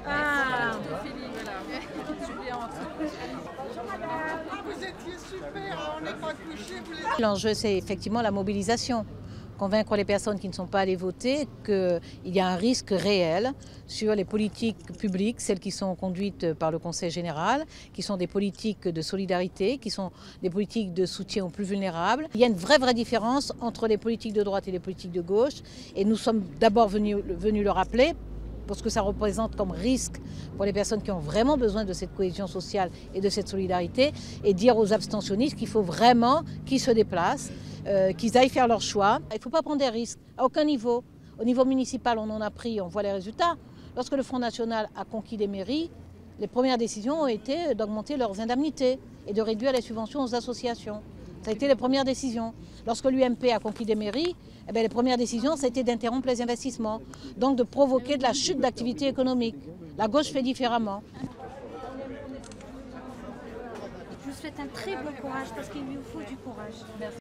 Ah, Vous étiez super, on n'est pas couché, vous les... l'enjeu, c'est effectivement la mobilisation. Convaincre les personnes qui ne sont pas allées voter qu'il y a un risque réel sur les politiques publiques, celles qui sont conduites par le Conseil général, qui sont des politiques de solidarité, qui sont des politiques de soutien aux plus vulnérables. Il y a une vraie différence entre les politiques de droite et les politiques de gauche. Et nous sommes d'abord venus le rappeler, parce que ça représente comme risque pour les personnes qui ont vraiment besoin de cette cohésion sociale et de cette solidarité, et dire aux abstentionnistes qu'il faut vraiment qu'ils se déplacent, qu'ils aillent faire leur choix. Il ne faut pas prendre des risques à aucun niveau. Au niveau municipal, on en a pris, on voit les résultats. Lorsque le Front National a conquis des mairies, les premières décisions ont été d'augmenter leurs indemnités et de réduire les subventions aux associations. Ça a été les premières décisions. Lorsque l'UMP a conquis des mairies, eh bien, les premières décisions, ça a été d'interrompre les investissements, donc de provoquer de la chute d'activité économique. La gauche fait différemment. Je vous souhaite un très bon courage parce qu'il lui faut du courage. Merci.